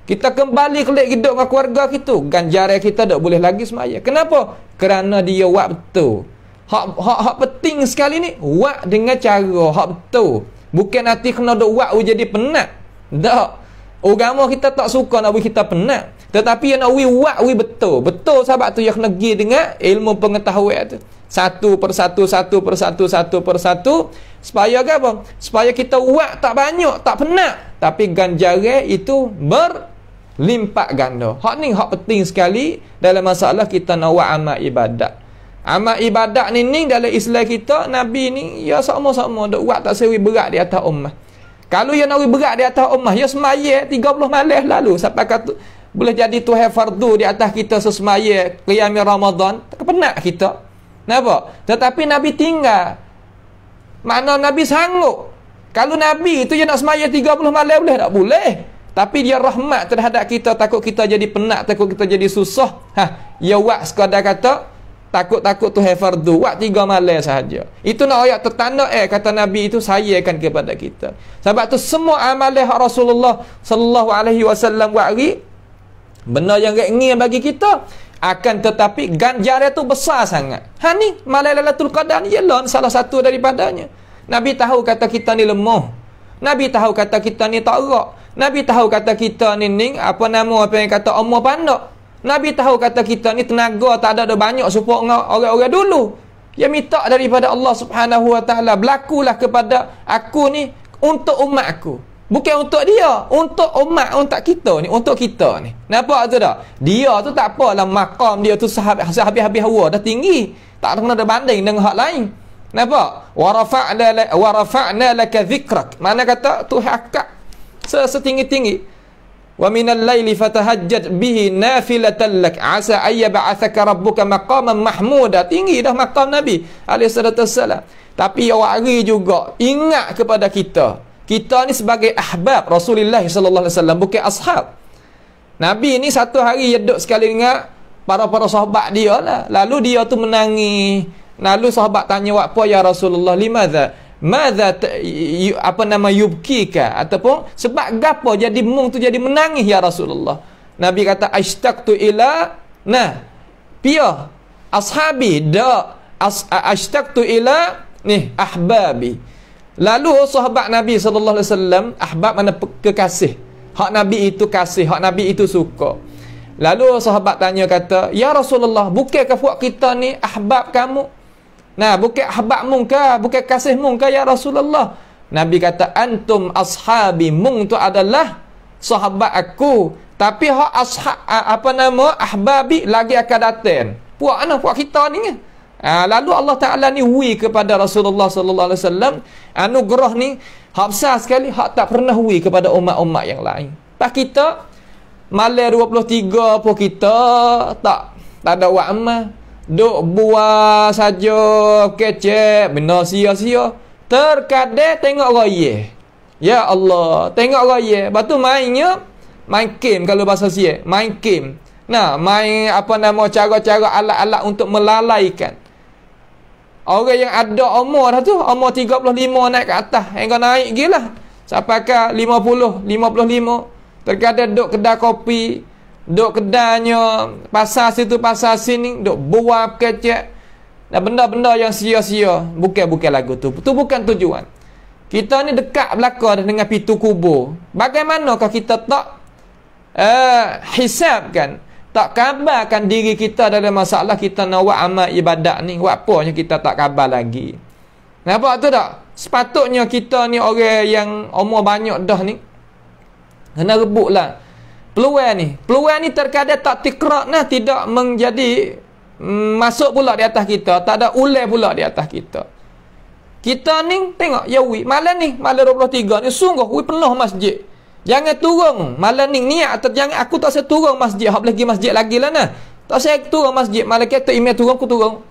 Kita kembali kelik hidup dengan keluarga kita, ganjaran kita tak boleh lagi semaya. Kenapa? Kerana dia buat betul. Hak penting sekali ni buat dengan cara hak betul. Bukan nanti kena duk buat jadi penat. Tak. Agama kita tak suka nak buat kita penat. Tetapi yang nak buat betul. Betul sebab tu yang kena pergi dengan ilmu pengetahuan tu. Satu persatu. Supaya apa? Supaya kita buat tak banyak, tak penat. Tapi ganjaran itu berlimpah ganda. Hak ni hak penting sekali dalam masalah kita nak buat amal ibadat. Amal ibadat ni dalam Islam kita, Nabi ni ya sama-sama duk buat tak sewi berat di atas ummah. Kalau yang nak berat di atas ummah, ya semaya 30 malam lalu sampai kata boleh jadi Tuhan fardu di atas kita sesemaya qiyam Ramadan, penat kita. Kenapa? Tetapi Nabi tinggal. Makna Nabi sanggup. Kalau Nabi itu yang nak semaya 30 malam boleh tak? Boleh. Tapi dia rahmat terhadap kita, takut kita jadi penat, takut kita jadi susah. Ya buat sekadar kata takut-takut Tuhan fardu, buat 3 malam sahaja. Itu nak ayat tertanda kata Nabi itu sayakan kepada kita. Sebab tu semua amalan Rasulullah sallallahu alaihi wasallam buat hari benda yang ringan bagi kita, akan tetapi ganjaran itu besar sangat. Ni malam Lailatul Qadar ni ialah salah satu daripadanya. Nabi tahu kata kita ni lemah. Nabi tahu kata kita ni tak erak. Nabi tahu kata kita ni apa yang kata omor pandak. Nabi tahu kata kita ni tenaga tak ada banyak support dengan orang-orang dulu. Dia minta daripada Allah Subhanahu Wa Taala, berlakulah kepada aku ni untuk umat aku. Bukan untuk dia, untuk umat, untuk kita ni, untuk kita ni. Nampak tu tak? Dia tu tak apalah maqam dia tu habis-habis hawa dah tinggi. Tak kena ada banding dengan hak lain. Nampak? Wa rafa'na laka dhikrak. Mana kata Tuhan akak setinggi-tinggi. Wa minal laili fatahajjat bihi nafilatan lak asa ay yab'athaka rabbuka maqaman mahmuda. Tinggi dah maqam Nabi alaihi salatu wassalam. Tapi awak hari juga ingat kepada kita. Kita ni sebagai ahbab Rasulullah sallallahu alaihi wasallam, bukan ashab. Nabi ni satu hari duduk sekali dengan para sahabat dia lah. Lalu dia tu menangis. Lalu sahabat tanya, "Apa ya Rasulullah? Limadza? Madza yubkika?" Ataupun sebab gapo jadi mung tu jadi menangis ya Rasulullah. Nabi kata, "Ashtaqtu ila pia ashabi ashtaqtu ila ahbabi." Lalu sahabat Nabi SAW, ahbab mana kekasih, hak Nabi itu kasih, hak Nabi itu suka. Lalu sahabat tanya kata, "Ya Rasulullah, bukankah puak kita ni ahbab kamu? Nah, bukan ahbabmu ke? Bukan kasihmu ke ya Rasulullah?" Nabi kata, "Antum ashabi, mung tu adalah sahabat aku. Tapi hak ahbabi lagi akan datang. Puak mana puak kita ni kan?" Lalu Allah Ta'ala ni kepada Rasulullah sallallahu alaihi wasallam anugerah ni hak besar sekali, hak tak pernah kepada umat-umat yang lain. Pas kita malam 23 pun kita tak ada buat amal, duk buat saja kecek benda sia-sia. Terkadang tengok raya, ya Allah, tengok raya, lepas tu mainnya main game, kalau bahasa sia main game. Nah, main cara-cara alat-alat untuk melalaikan. Orang yang ada umur dah tu, umur 35 naik ke atas, yang kau naik gila sampai ke 50, 55. Terkadang duk kedai kopi, duk kedainya pasar situ pasar sini, duk buat kecek dan benda-benda yang sia-sia. Bukan lagu tu. Tu bukan tujuan. Kita ni dekat belakang dengan pintu kubur. Bagaimanakah kita tak hisabkan, tak kabarkan diri kita dalam masalah kita nak buat amal ibadat ni, buat apanya kita tak kabar lagi. Nampak tu tak? Sepatutnya kita ni orang yang umur banyak dah ni kena rebutlah peluang ni. Peluang ni terkadang tak tikrak nah, tidak menjadi masuk pula di atas kita, tak ada ulai pula di atas kita. Kita ni tengok ya malam ni, malam 23 ni sungguh penuh masjid. Jangan turun malam ni niat atau jangan aku tak saya turun masjid, hak lagi masjid lagi lah nah. Tak saya turun masjid, malah kata email turun aku turun.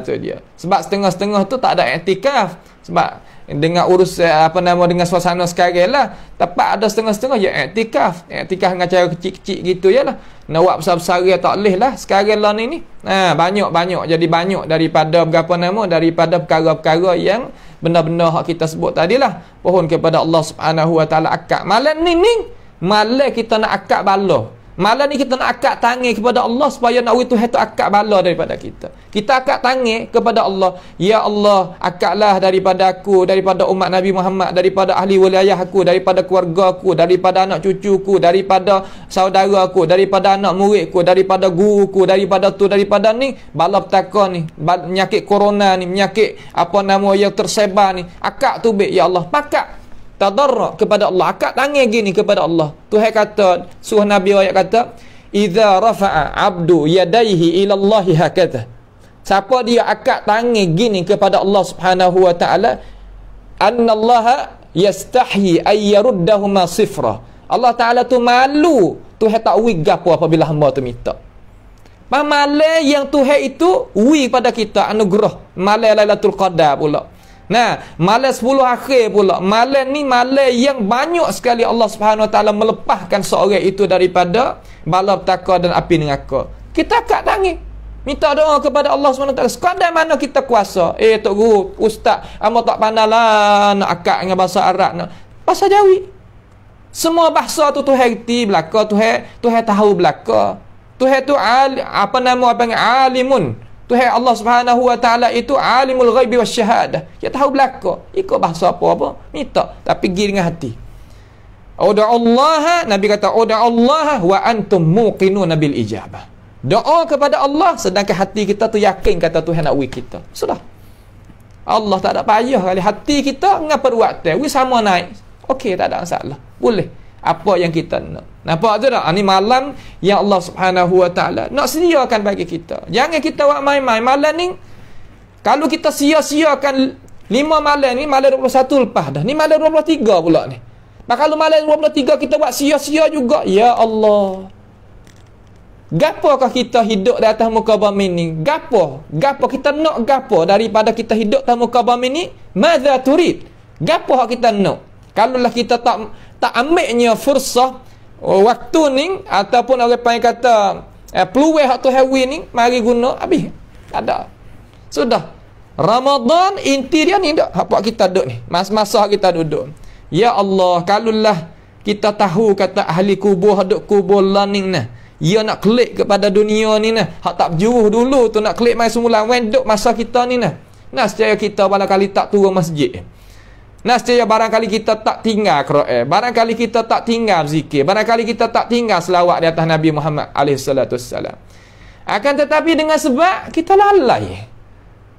Tu dia. Sebab setengah-setengah tu tak ada iktikaf. Sebab dengan urus dengan suasana sekarang lah, tepat ada setengah-setengah ya iktikaf. Iktikaf dengan cara kecil-kecil gitu je lah. Nak buat besar-besar tak boleh lah sekarang lah ni. Banyak-banyak jadi banyak daripada daripada perkara-perkara yang benda-benda hak kita sebut tadilah. Pohon kepada Allah Subhanahu wa taala akad. Malam ni malam kita nak akad bala. Malam ni kita nak akad tangan kepada Allah supaya nak Tuhan tu akad bala daripada kita. Kita akad tangan kepada Allah. Ya Allah, akadlah daripada aku, daripada umat Nabi Muhammad, daripada ahli wilayah aku, daripada keluarga aku, daripada anak cucuku, daripada saudara aku, daripada anak muridku, daripada guruku, daripada tu, daripada ni, bala petaka ni, penyakit corona ni, penyakit yang tersebar ni. Akad tu ya Allah, pakat tadarruk kepada Allah, akad tangan gini kepada Allah. Tuhan kata, surah Nabi ayat kata, "Idza rafa'a 'abdu yadayhi ila Allah hakata." Siapa dia akad tangan gini kepada Allah Subhanahu wa taala, "Annallaha yastahyi ay yaruddahuma sifra." Allah Taala tu malu, Tuhan tak wi gapo apabila hamba tu minta. Malam yang Tuhan itu wi pada kita anugerah, malam Lailatul Qadar pula. Nah, malam 10 akhir pula. Malam ni malam yang banyak sekali Allah Subhanahu wa taala melepaskan seorang itu daripada bala petaka dan api neraka. Kita akad tangan, minta doa kepada Allah Subhanahu wa taala sekadar mana kita kuasa. Tok guru, ustaz, amo tak pandailah nak akad dengan bahasa Arab, nak bahasa Jawi. Semua bahasa tu Tuhan reti belaka, Tuhan tahu belaka. Tuhan tu alimun. Tuhan Allah Subhanahu wa taala itu alimul ghaibi wasyahadah. Dia tahu belaka. Ikut bahasa apa minta, tapi pergi dengan hati. Ud'ullaha, Nabi kata ud'ullaha wa antum muqinuna bil ijabah. Doa kepada Allah sedangkan hati kita tu yakin kata Tuhan nak wi kita. Sudah. Allah tak ada payah kali hati kita dengan perbuatan. Wi sama naik. Okey, tak ada masalah. Boleh. Apa yang kita nak. Nampak tu tak? Ini malam yang Allah Subhanahu wa taala nak sediakan bagi kita. Jangan kita buat main-main. Malam ni kalau kita sia-siakan 5 malam ni, malam 21 lepas dah. Ni malam 23 pula ni. Nah, kalau malam 23 kita buat sia-sia juga, ya Allah. Gapokah kita hidup di atas muka bumi ni? Gapo kita nak gapo daripada kita hidup di muka bumi ni? Madza turid? Gapo kita nak? Kalaulah kita tak ambilnya fursah waktu ni, ataupun orang panggil kata peluang hak tu hawi ni, mari guna habis. Ada. Sudah. Ramadan inti dia ni dak hak buat kita duduk ni. Masa kita duduk. Ya Allah, kalaulah kita tahu kata ahli kubur duduk kubur learning nah. Ia nak klik kepada dunia ni nah. Hak tak berjuruh dulu tu nak klik mai semula wen duk masa kita ni nah. Nah, secara kita barangkali tak turun masjid. Nescaya barangkali kita tak tinggal Quran, barangkali kita tak tinggal zikir, barangkali kita tak tinggal selawat di atas Nabi Muhammad alaihi salatu wassalam. Akan tetapi dengan sebab kita lalai.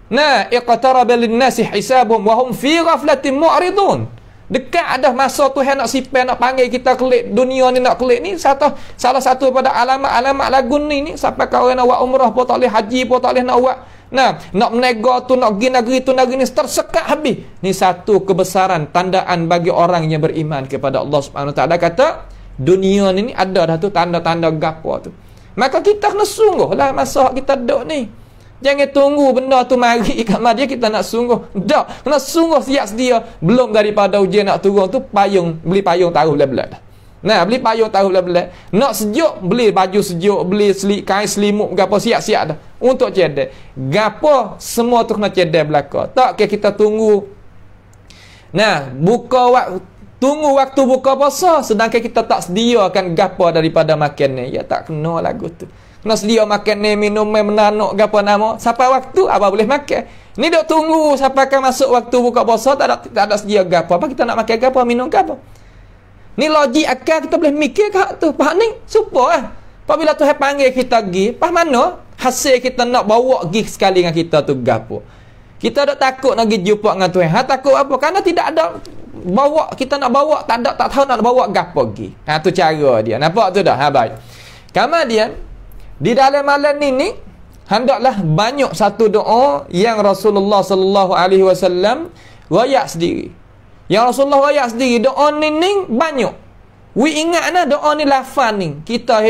Nah, iqtaraba lin-nasi hisabuhum wa hum fi ghaflatin mu'ridun. Dekat ada masa Tuhan nak sipai, nak panggil kita kelik dunia ni, nak kelik ni salah satu pada alamat-alamat lagu ni sampai kau nak buat umrah pun tak boleh, haji pun tak boleh nak buat. Nah, nak menega tu, nak pergi negeri tu, negeri ni tersekat habis. Ni satu kebesaran tandaan bagi orang yang beriman kepada Allah Subhanahu Wa Taala. Kata dunia ni ada dah tu tanda-tanda gapo tu. Maka kita kena sungguh lah masa kita duduk ni. Jangan tunggu benda tu mari kat media kita nak sungguh. Tak, kena sungguh siap sedia. Belum daripada ujian nak turun tu payung, beli payung taruh belah-belah dah. Nah, beli payung taruh belah-belah. Nak sejuk, beli baju sejuk, beli kain selimut gapo siap-siap dah untuk cedek. Gapo semua tu kena cedek belaka. Tak ke kita tunggu. Nah, tunggu waktu buka puasa sedangkan kita tak sediakan gapo daripada makan ni. Ya tak kena lagu tu. Kena sedia makan ni, minum menanuk gapo nama. Sampai waktu apa boleh makan. Ni dok tunggu sampai kan masuk waktu buka puasa tak ada sedia gapo. Apa kita nak makan gapo, minum gapo. Ni logik akal kita boleh mikir kat tu. Pak ni supaya apabila Tuhan panggil kita pergi, pas mana hasil kita nak bawa pergi sekali dengan kita tu gapo. Kita tak takut nak pergi jumpa dengan Tuhan. Takut apa? Karena tidak ada bawa, kita nak bawa tak tahu nak bawa gapo pergi. Tu cara dia. Nampak tu dah? Baik. Kemudian di dalam malam ni hendaklah banyak satu doa yang Rasulullah sallallahu alaihi wasallam royak sendiri. Yang Rasulullah royak sendiri doa ni banyak. We ingatlah doa ni lafaz ni. Kita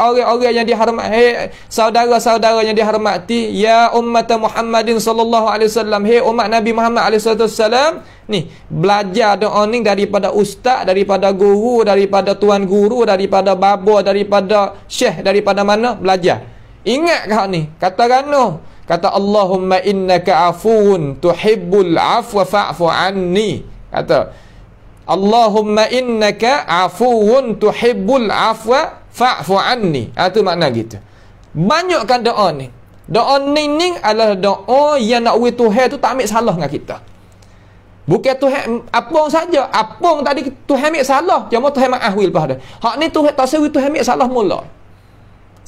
orang-orang yang dihormati, saudara-saudara yang dihormati, ya ummat Muhammadin sallallahu alaihi wasallam, umat Nabi Muhammad alaihi wasallam, ni belajar doa ni daripada ustaz, daripada guru, daripada tuan guru, daripada baba, daripada syekh, daripada mana belajar. Ingat kau ni, kata gano, kata Allahumma innaka afuwun tuhibbul afwa fa'fu anni. Kata Allahumma innaka afuwun tuhibbul afwa fa'fu anni. Itu makna gitu. Banyakkan doa ni. Doa ni adalah doa yang nak wui Tuhan tu tak ambil salah dengan kita. Bukan Tuhan apung saja. Apung tadi Tuhan ambil salah, cuma Tuhan maaf wil lepas dah. Hak ni Tuhan tak sewi Tuhan ambil salah mula.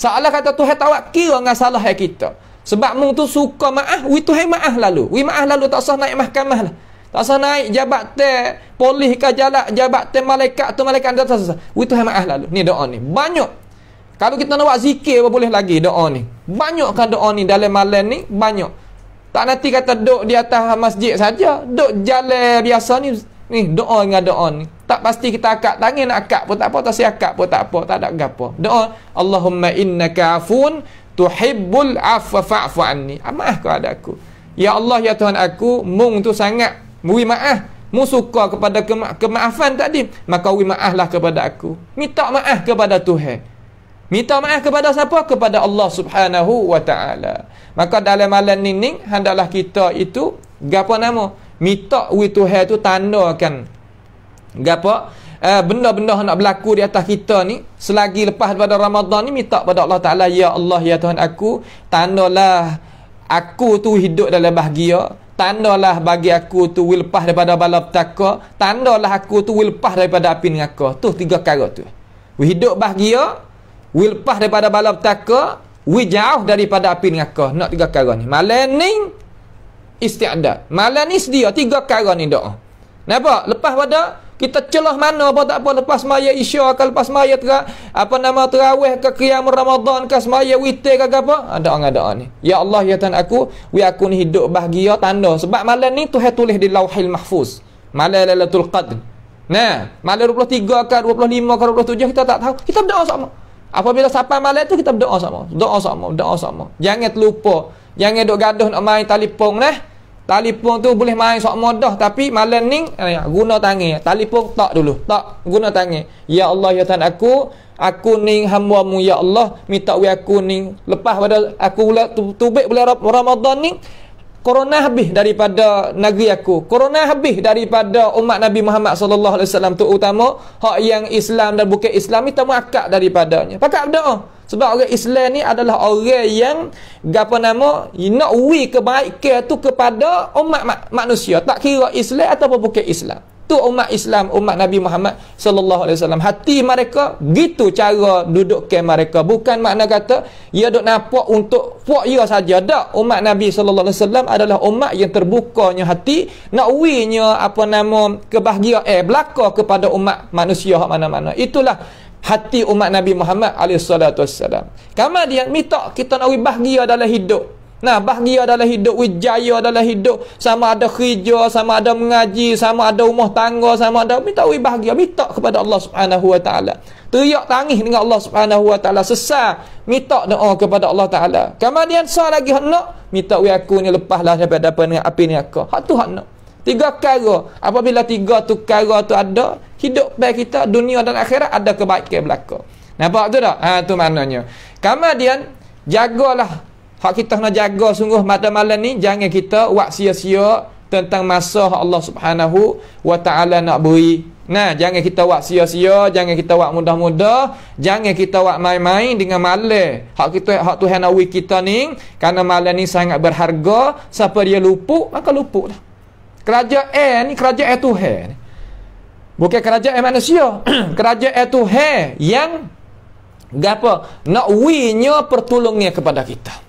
Seolah kata Tuhan tak buat kira dengan salah kita. Sebab mung tu suka maaf, wi Tuhan maaf lalu. Wi maaf lalu tak usah naik mahkamah lah. Tak usah naik jabatan polis ke jabatan malaikat tu, malaikat tak usah. Wi Tuhan maaf lalu. Ni doa ni. Banyak. Kalau kita nak buat zikir apa boleh lagi doa ni. Banyakkan doa ni dalam malam ni banyak. Tak nanti kata duduk di atas masjid saja, duduk jalan biasa ni doa dengan doa ni. Tak pasti kita akak tangan, nak akak pun tak apa, tak siakak pun tak apa, tak ada gapo. Doa Allahumma innaka afun tuhibbul afwa fa'fu anni. Maaf kau ada aku. Ya Allah ya Tuhan aku, mung tu sangat wi maaf, mu suka kepada kemaafan tadi, maka wi maaflah kepada aku. Minta maaf kepada Tuhan. Minta maaf kepada siapa? Kepada Allah Subhanahu wa taala. Maka dalam malam ni hendaklah kita itu gapo nama? Minta wi Tuhan tu tandakan gapo? Benda-benda nak berlaku di atas kita ni selagi lepas daripada Ramadan ni, minta pada Allah Taala, ya Allah ya Tuhan aku, tandalah aku tu hidup dalam bahagia, tandalah bagi aku tu will lepas daripada bala petaka, tandalah aku tu will lepas daripada api neraka. Tu tiga perkara tu. We hidup bahagia, we lepas daripada bala petaka, we jauh daripada api neraka. Nak tiga perkara ni. Malam ni istiadat. Malam ni sedia tiga perkara ni doa. Nampak? Lepas pada kita celah mana apa tak apa, lepas maya isya ke, lepas maya tarawih ke, qiyam Ramadan ke, semaya witir ke apa, ada orang doa ni. Ya Allah ya Tuhan aku ni hidup bahagia, tanda. Sebab malam ni Tuhan tulis di Lauhil Mahfuz. Malam Lailatul Qadr. Nah, malam 23 ke 25 ke 27 kita tak tahu. Kita berdoa sama. Apabila sampai malam tu kita berdoa sama. Doa sama. Jangan terlupa. Jangan duk gaduh nak main telefon nah. Telefon tu boleh main sok modah, tapi malam ni guna tangan. Telefon tak dulu. Tak guna tangan. Ya Allah ya Tuhan aku ni hamba-Mu ya Allah, minta wi aku ni lepas pada aku tubik bulan Ramadan ni, corona habis daripada negeri aku. Corona habis daripada umat Nabi Muhammad sallallahu alaihi wasallam, terutama hak yang Islam dan bukan Islam ni akak daripadanya. Pakat berdoa. Sebab orang Islam ni adalah orang yang nak kebaikan tu kepada umat manusia, tak kira Islam ataupun bukan Islam. Tu umat Islam, umat Nabi Muhammad sallallahu alaihi wasallam. Hati mereka gitu cara dudukkan mereka. Bukan makna kata ia duk nampak untuk puak ia saja. Tak, umat Nabi sallallahu alaihi wasallam adalah umat yang terbukanya hati, nak winya kebahagiaan belaka kepada umat manusia hak mana-mana. Itulah hati umat Nabi Muhammad alaihi salatu wasallam. Kemudian minta kita nak bahagia dalam hidup. Nah, bahagia dalam hidup, wijaya dalam hidup, sama ada kerja, sama ada mengaji, sama ada rumah tangga, sama ada minta bahagia, minta kepada Allah Subhanahu wa taala. Teriak tangis dengan Allah Subhanahu wa taala, sesal, minta doa kepada Allah taala. Kemudian sah lagi hak nak, minta aku ni lepaslah daripada dengan api neraka. Hak tu hak nak. 3 perkara. Apabila 3 tu perkara tu ada, hidup baik kita dunia dan akhirat ada kebaikan belaka. Nampak tu tak? Tu maknanya. Kemudian jagalah, hak kita nak jaga sungguh pada malam ni, jangan kita buat sia-sia tentang masa Allah Subhanahu wa taala nak beri. Nah, jangan kita buat sia-sia, jangan kita buat mudah-mudah, jangan kita buat main-main dengan malam. Hak Tuhan nak beri kita ni, kerana malam ni sangat berharga, siapa dia luput, maka luputlah. Kerajaan ni kerajaan Tuhan. Bukan kerajaan manusia. Kerajaan Tuhan yang nak winya pertolongan kepada kita.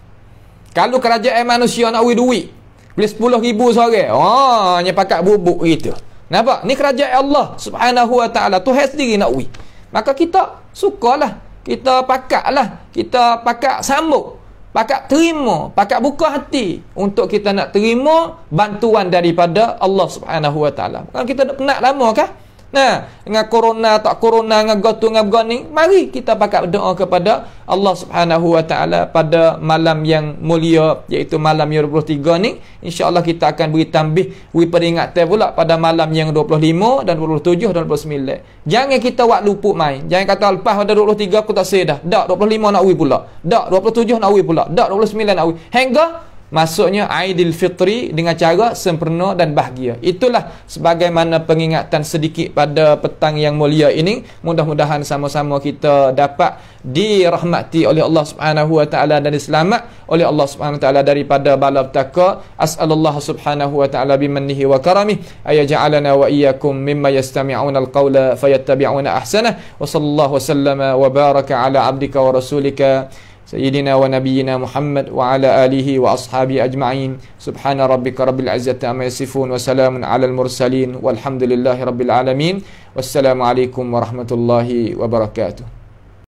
Kalau kerajaan manusia nak wi duit, beli 10,000 seorang, nya pakat bubuk gitu. Nampak? Ni kerajaan Allah Subhanahu wa taala. Tuhan sendiri nak wi. Maka kita sukalah, kita pakatlah, kita pakat sambut, pakat terima, pakat buka hati untuk kita nak terima bantuan daripada Allah Subhanahu wa taala. Kalau kita nak penat lama kah? Nah, dengan corona tak corona, dengan gotu dengan ni, mari kita pakat berdoa kepada Allah Subhanahu wa taala pada malam yang mulia, iaitu malam yang 23 ni. Insya-Allah kita akan beri tambih, beri peringatan pula pada malam yang 25 dan 27 dan 29. Jangan kita buat luput main. Jangan kata lepas pada 23 aku tak sedah. Dak 25 nak beri pula. Dak 27 nak beri pula. Dak 29 nak beri. Hingga masuknya Aidilfitri dengan cara sempurna dan bahagia. Itulah sebagaimana pengingatan sedikit pada petang yang mulia ini. Mudah-mudahan sama-sama kita dapat dirahmati oleh Allah Subhanahu wa taala dan diselamat oleh Allah Subhanahu wa taala daripada bala petaka. As'alullah Subhanahu wa taala bimannihi wa karamih ayaj'alana wa iyyakum mimma yastami'una alqawla fayattabi'una ahsanah. Wa sallallahu wasallama wa baraka ala abdika wa rasulika Sayyidina wa nabiyyina Muhammad wa ala alihi wa ashabi ajma'in. Subhana rabbika rabbil izzati amma yasifun wa salamun alal mursalin walhamdulillahi rabbil alamin. Wassalamu alaikum warahmatullahi wabarakatuh.